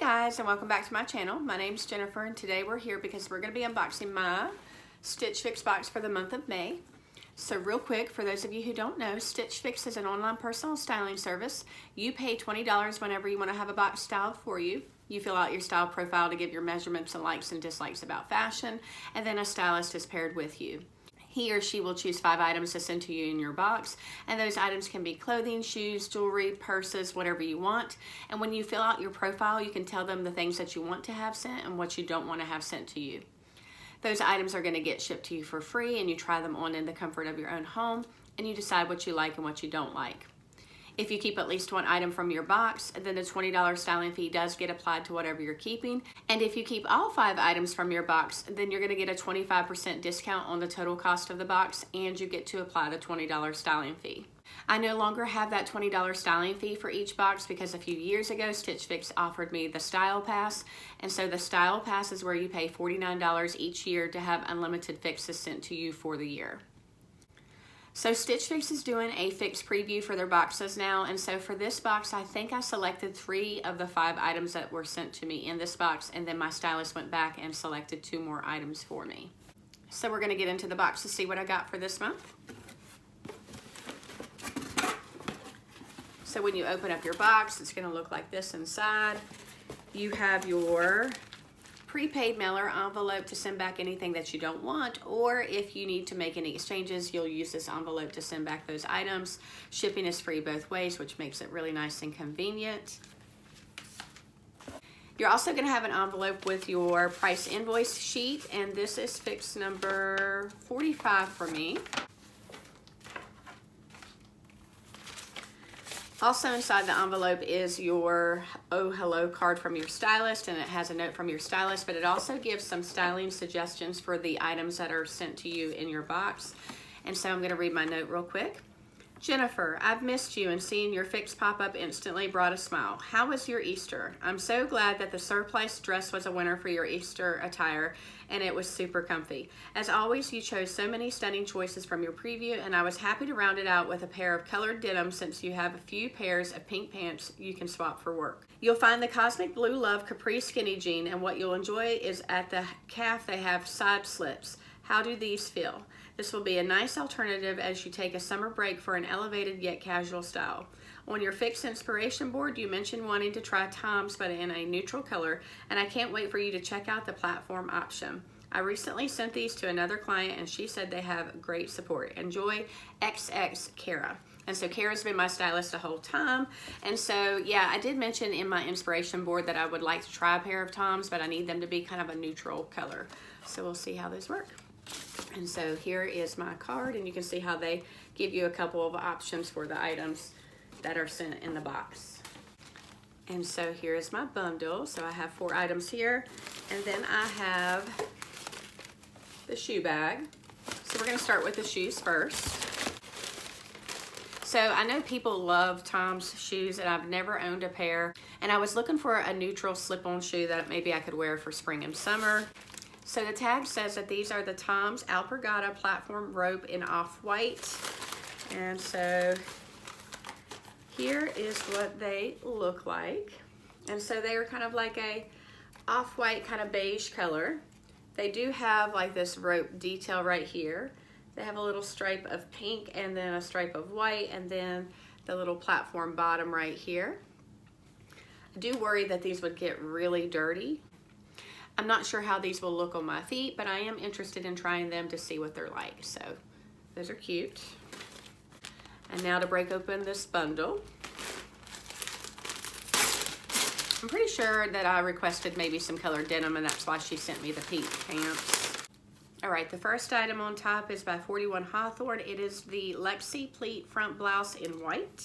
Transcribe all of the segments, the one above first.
guys, and welcome back to my channel. My name's Jennifer, and today we're here because we're going to be unboxing my Stitch Fix box for the month of May. So real quick, for those of you who don't know, Stitch Fix is an online personal styling service. You pay $20 whenever you want to have a box styled for you. You fill out your style profile to give your measurements and likes and dislikes about fashion, and then a stylist is paired with you. He or she will choose 5 items to send to you in your box, and those items can be clothing, shoes, jewelry, purses, whatever you want. And when you fill out your profile, you can tell them the things that you want to have sent and what you don't want to have sent to you. Those items are going to get shipped to you for free, and you try them on in the comfort of your own home, and you decide what you like and what you don't like. If you keep at least 1 item from your box, then the $20 styling fee does get applied to whatever you're keeping. And if you keep all 5 items from your box, then you're going to get a 25% discount on the total cost of the box, and you get to apply the $20 styling fee. I no longer have that $20 styling fee for each box because a few years ago Stitch Fix offered me the Style Pass, and so the Style Pass is where you pay $49 each year to have unlimited fixes sent to you for the year. So Stitch Fix is doing a fix preview for their boxes now, and so for this box I think I selected 3 of the 5 items that were sent to me in this box, and then my stylist went back and selected 2 more items for me. So we're going to get into the box to see what I got for this month. So when you open up your box, it's going to look like this inside. You have your prepaid mailer envelope to send back anything that you don't want, or if you need to make any exchanges, you'll use this envelope to send back those items. Shipping is free both ways, which makes it really nice and convenient. You're also going to have an envelope with your price invoice sheet, and this is fix number 45 for me. Also inside the envelope is your Oh Hello card from your stylist, and it has a note from your stylist, but it also gives some styling suggestions for the items that are sent to you in your box. And so I'm going to read my note real quick. Jennifer, I've missed you, and seeing your fix pop up instantly brought a smile. How was your Easter? I'm so glad that the surplice dress was a winner for your Easter attire, and it was super comfy. As always, you chose so many stunning choices from your preview, and I was happy to round it out with a pair of colored denim since you have a few pairs of pink pants you can swap for work. You'll find the Cosmic Blue Love Capri skinny jean, and what you'll enjoy is at the calf they have side slits. How do these feel? This will be a nice alternative as you take a summer break for an elevated yet casual style. On your Fix Inspiration board, you mentioned wanting to try Toms but in a neutral color, and I can't wait for you to check out the platform option. I recently sent these to another client, and she said they have great support. Enjoy, XX Kara. And so Kara's been my stylist the whole time. And so, yeah, I did mention in my inspiration board that I would like to try a pair of Toms, but I need them to be kind of a neutral color. So we'll see how those work. And so here is my card, and you can see how they give you a couple of options for the items that are sent in the box. And so here is my bundle. So I have 4 items here, and then I have the shoe bag. So we're going to start with the shoes first. So I know people love Tom's shoes, and I've never owned a pair, and I was looking for a neutral slip-on shoe that maybe I could wear for spring and summer. So the tag says that these are the Tom's Alpargata platform rope in off-white. And so here is what they look like. And so they are kind of like a off-white kind of beige color. They do have like this rope detail right here. They have a little stripe of pink and then a stripe of white, and then the little platform bottom right here. I do worry that these would get really dirty. I'm not sure how these will look on my feet, but I am interested in trying them to see what they're like. So those are cute. And now to break open this bundle. I'm pretty sure that I requested maybe some colored denim, and that's why she sent me the pink pants. All right, the first item on top is by 41 Hawthorn. It is the Lexie Pleat front blouse in white.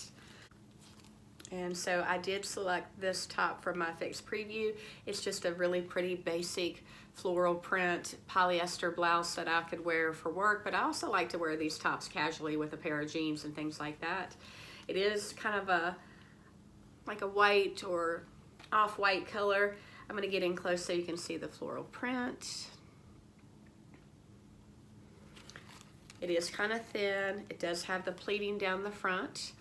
And so I did select this top from my Fix preview. It's just a really pretty basic floral print polyester blouse that I could wear for work, but I also like to wear these tops casually with a pair of jeans and things like that. It is kind of like a white or off-white color. I'm going to get in close so you can see the floral print. It is kind of thin. It does have the pleating down the front.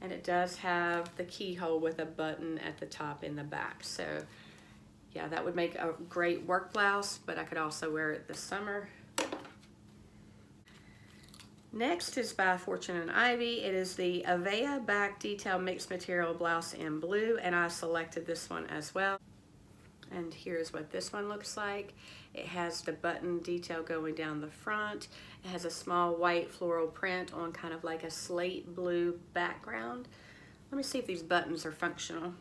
And it does have the keyhole with a button at the top in the back. So Yeah, that would make a great work blouse, but I could also wear it this summer. Next is by Fortune and Ivy. It is the Avayah back detail mixed material blouse in blue, and I selected this one as well. And here's what this one looks like. It has the button detail going down the front. It has a small white floral print on kind of like a slate blue background. Let me see if these buttons are functional.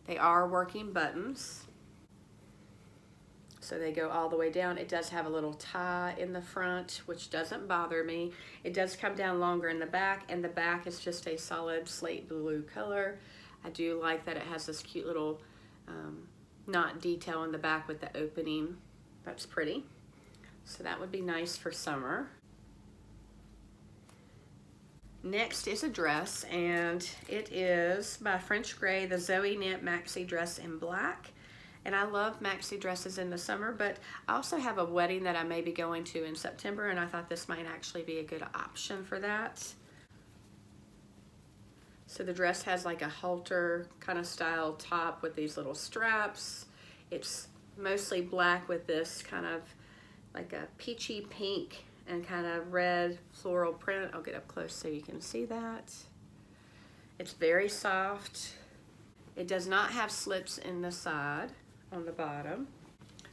They are working buttons. So they go all the way down. It does have a little tie in the front, which doesn't bother me. It does come down longer in the back, and the back is just a solid slate blue color. I do like that it has this cute little knot detail in the back with the opening. That's pretty. So that would be nice for summer. Next is a dress, and it is by French Gray, the Zoe Knit Maxi dress in black. And I love maxi dresses in the summer, but I also have a wedding that I may be going to in September, and I thought this might actually be a good option for that. So the dress has like a halter kind of style top with these little straps. It's mostly black with this kind of like a peachy pink and kind of red floral print. I'll get up close so you can see that. It's very soft. It does not have slips in the side on the bottom.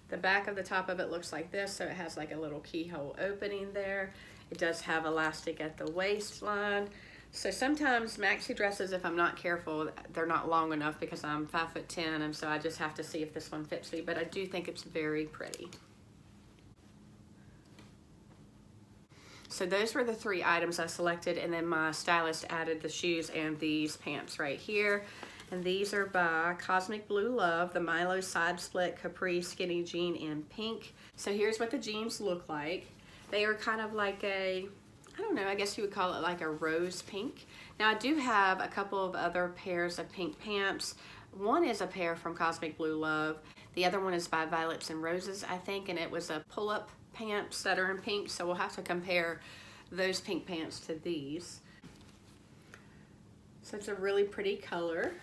The back of the top of it looks like this, so it has like a little keyhole opening there. It does have elastic at the waistline. So sometimes maxi dresses, if I'm not careful, they're not long enough because I'm 5'10", and so I just have to see if this one fits me, but I do think it's very pretty. So those were the 3 items I selected, and then my stylist added the shoes and these pants right here. And these are by Cosmic Blue Love, the Milo side split Capri skinny jean in pink. So here's what the jeans look like. They are kind of like a, I don't know, I guess you would call it like a rose pink. Now I do have a couple of other pairs of pink pants. One is a pair from Cosmic Blue Love. The other one is by Violets and Roses, I think, and it was a pull-up pants that are in pink, so we'll have to compare those pink pants to these. So it's a really pretty color.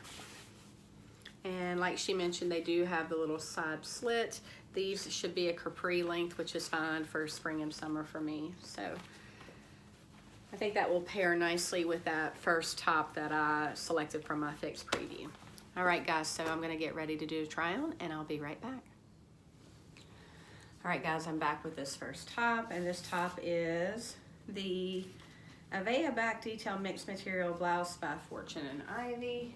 And like she mentioned, they do have the little side slit. These should be a capri length, which is fine for spring and summer for me. So I think that will pair nicely with that first top that I selected from my fixed preview. All right, guys, so I'm gonna get ready to do a try on, and I'll be right back. All right, guys, I'm back with this first top, and this top is the Avayah back detail mixed material blouse by Fortune and Ivy.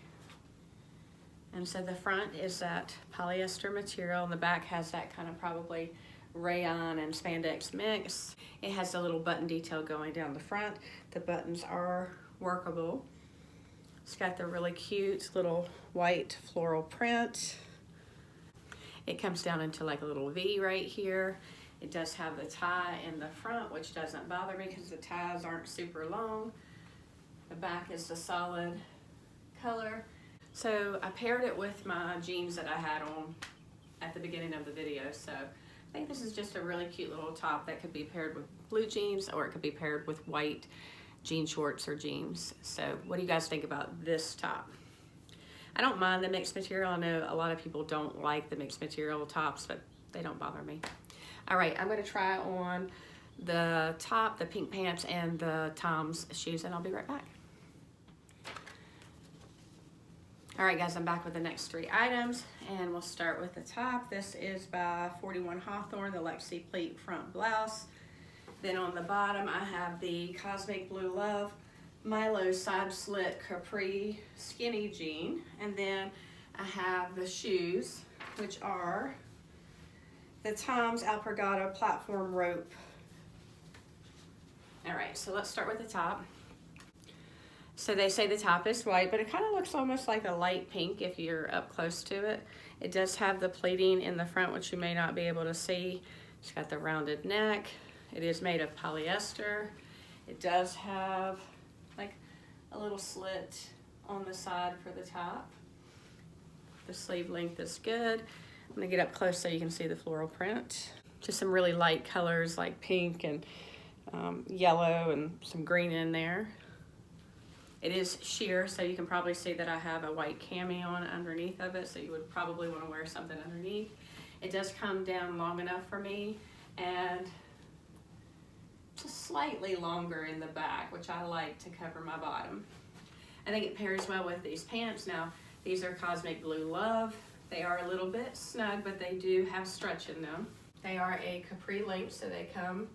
And so the front is that polyester material, and the back has that kind of probably rayon and spandex mix. It has a little button detail going down the front. The buttons are workable. It's got the really cute little white floral print. It comes down into like a little V right here. It does have the tie in the front, which doesn't bother me because the ties aren't super long. The back is the solid color. So I paired it with my jeans that I had on at the beginning of the video. So I think this is just a really cute little top that could be paired with blue jeans, or it could be paired with white jean shorts or jeans. So what do you guys think about this top? I don't mind the mixed material. I know a lot of people don't like the mixed material tops, but they don't bother me. All right, I'm gonna try on the top, the pink pants, and the Tom's shoes, and I'll be right back. All right, guys, I'm back with the next 3 items, and we'll start with the top. This is by 41 Hawthorn, the Lexie Pleat front blouse. Then on the bottom, I have the Cosmic Blue Love Milo side slit capri skinny jean, and then I have the shoes, which are the Tom's Alpargata platform rope. All right, so let's start with the top. So they say the top is white, but it kind of looks almost like a light pink if you're up close to it. It does have the pleating in the front, which you may not be able to see. It's got the rounded neck. It is made of polyester. It does have like a little slit on the side for the top. The sleeve length is good. I'm gonna get up close so you can see the floral print. Just some really light colors like pink and yellow and some green in there. It is sheer, so you can probably see that I have a white cami on underneath of it, so you would probably want to wear something underneath. It does come down long enough for me, and just slightly longer in the back, which I like to cover my bottom. I think it pairs well with these pants. Now, these are Cosmic Blue Love. They are a little bit snug, but they do have stretch in them. They are a Capri length, so they come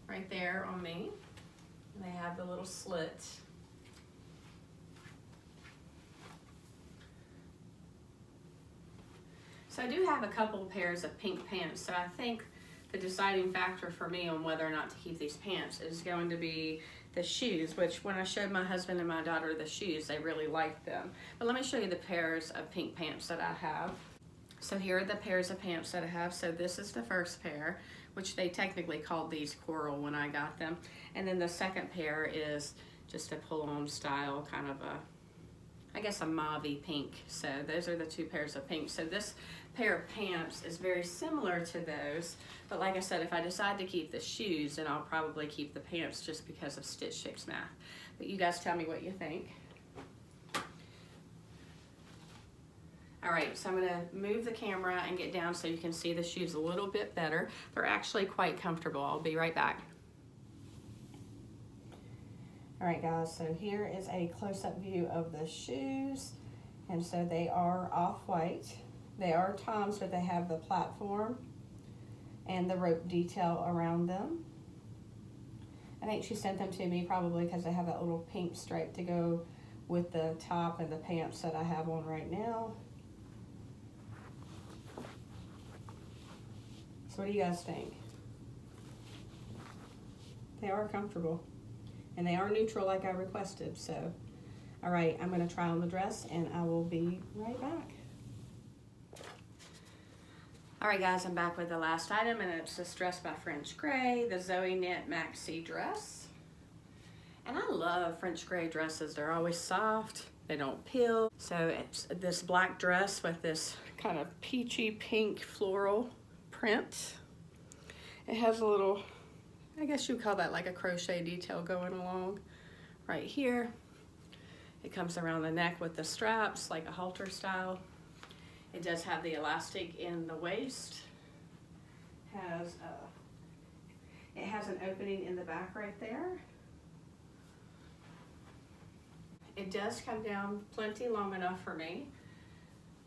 right there on me. And they have the little slit. So I do have a couple pairs of pink pants, so I think the deciding factor for me on whether or not to keep these pants is going to be the shoes, which when I showed my husband and my daughter the shoes, they really liked them. But let me show you the pairs of pink pants that I have. So here are the pairs of pants that I have. So this is the first pair, which they technically called these coral when I got them. And then the second pair is just a pull-on style, kind of a, I guess a mauve-y pink. So those are the two pairs of pink. So this pair of pants is very similar to those, but like I said, if I decide to keep the shoes, then I'll probably keep the pants just because of Stitch Fix math. But you guys tell me what you think. All right, so I'm gonna move the camera and get down so you can see the shoes a little bit better. They're actually quite comfortable. I'll be right back. All right, guys, so here is a close-up view of the shoes. And so they are off-white. They are Toms, but they have the platform and the rope detail around them. I think she sent them to me probably because they have that little pink stripe to go with the top and the pants that I have on right now. So what do you guys think? They are comfortable and they are neutral like I requested. So, all right, I'm gonna try on the dress and I will be right back. All right, guys, I'm back with the last item, and it's this dress by French Gray, the Zoe Knit Maxi dress. And I love French Gray dresses. They're always soft, they don't peel. So it's this black dress with this kind of peachy pink floral print. It has a little, I guess you call that like a crochet detail going along right here. It comes around the neck with the straps, like a halter style. It does have the elastic in the waist. It has an opening in the back right there. It does come down plenty long enough for me.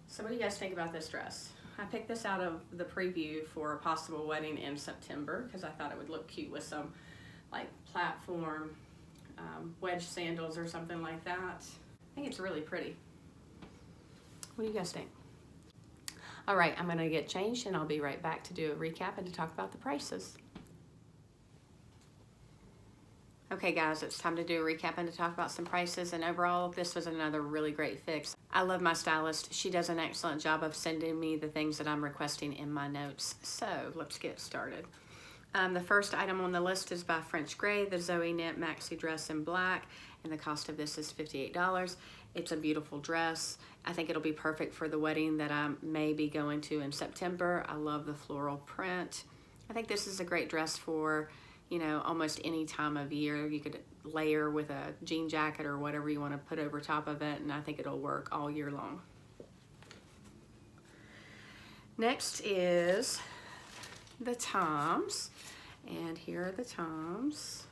So what do you guys think about this dress? I picked this out of the preview for a possible wedding in September because I thought it would look cute with some like platform wedge sandals or something like that. I think it's really pretty. What do you guys think? All right, I'm gonna get changed and I'll be right back to do a recap and to talk about the prices. Okay guys, it's time to do a recap and to talk about some prices, and overall this was another really great fix. I love my stylist. She does an excellent job of sending me the things that I'm requesting in my notes. So let's get started. The first item on the list is by French Gray, the Zoe Knit Maxi dress in black, and the cost of this is $58. It's a beautiful dress. I think it'll be perfect for the wedding that I may be going to in September. I love the floral print. I think this is a great dress for, you know, almost any time of year. You could layer with a jean jacket or whatever you want to put over top of it, and I think it'll work all year long. Next is the Toms, and here are the Toms.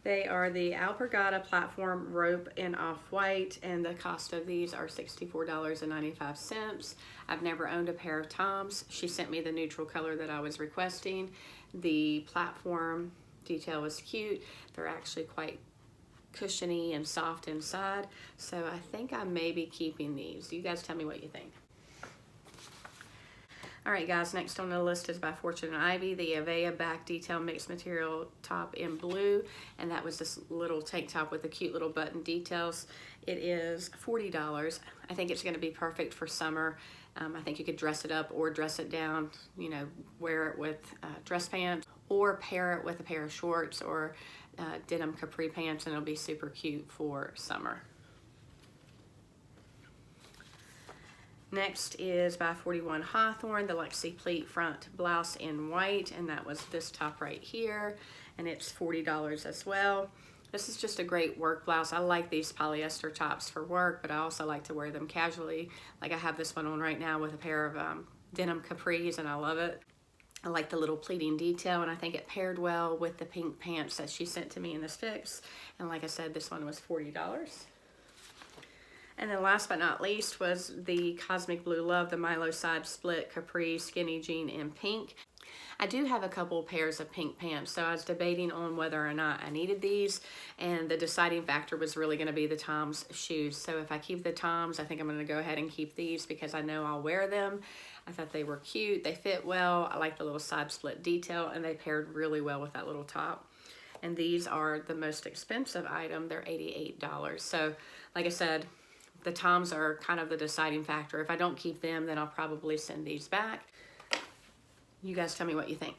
They are the Alpargata platform rope in off-white, and the cost of these are $64.95. I've never owned a pair of Toms. She sent me the neutral color that I was requesting. The platform detail was cute. They're actually quite cushiony and soft inside, so I think I may be keeping these. You guys tell me what you think. All right, guys, next on the list is by Fortune and Ivy, the Avayah back detail mixed material top in blue, and that was this little tank top with the cute little button details. It is $40. I think it's gonna be perfect for summer. I think you could dress it up or dress it down, you know, wear it with dress pants, or pair it with a pair of shorts or denim capri pants, and it'll be super cute for summer. Next is by 41 Hawthorn, the Lexie Pleat front blouse in white, and that was this top right here, and it's $40 as well. This is just a great work blouse. I like these polyester tops for work, but I also like to wear them casually. Like I have this one on right now with a pair of denim capris, and I love it. I like the little pleating detail, and I think it paired well with the pink pants that she sent to me in this fix. And like I said, this one was $40. And then last but not least was the Cosmic Blue Love, the Milo side split capri skinny jean in pink. I do have a couple pairs of pink pants, so I was debating on whether or not I needed these, and the deciding factor was really going to be the Tom's shoes. So if I keep the Tom's, I think I'm going to go ahead and keep these because I know I'll wear them. I thought they were cute, they fit well, I like the little side split detail, and they paired really well with that little top. And these are the most expensive item, they're $88. So like I said, the Tom's are kind of the deciding factor. If I don't keep them, then I'll probably send these back. You guys tell me what you think.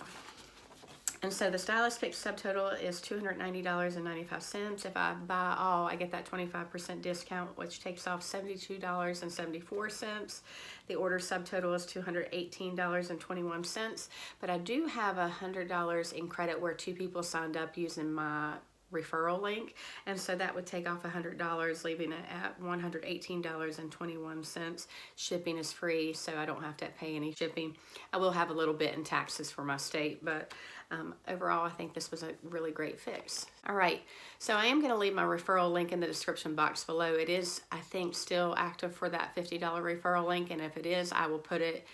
And so the Stylist Pick subtotal is $290.95. If I buy all, I get that 25% discount, which takes off $72.74. The order subtotal is $218.21. But I do have $100 in credit where 2 people signed up using my referral link, and so that would take off $100, leaving it at $118.21. Shipping is free, so I don't have to pay any shipping. I will have a little bit in taxes for my state, but overall I think this was a really great fix. All right, so I am going to leave my referral link in the description box below. It is, I think, still active for that $50 referral link, and if it is, I will put it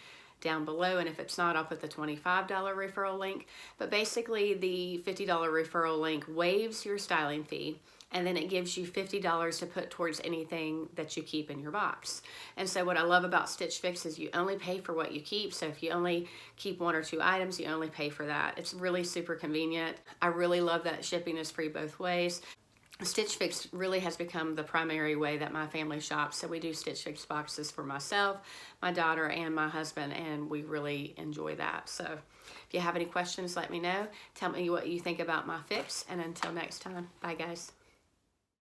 down below, and if it's not, I'll put the $25 referral link. But basically the $50 referral link waives your styling fee, and then it gives you $50 to put towards anything that you keep in your box. And so what I love about Stitch Fix is you only pay for what you keep. So if you only keep 1 or 2 items, you only pay for that. It's really super convenient. I really love that shipping is free both ways. Stitch Fix really has become the primary way that my family shops. So we do Stitch Fix boxes for myself, my daughter, and my husband, and we really enjoy that. So if you have any questions, let me know. Tell me what you think about my fix, and until next time, bye guys.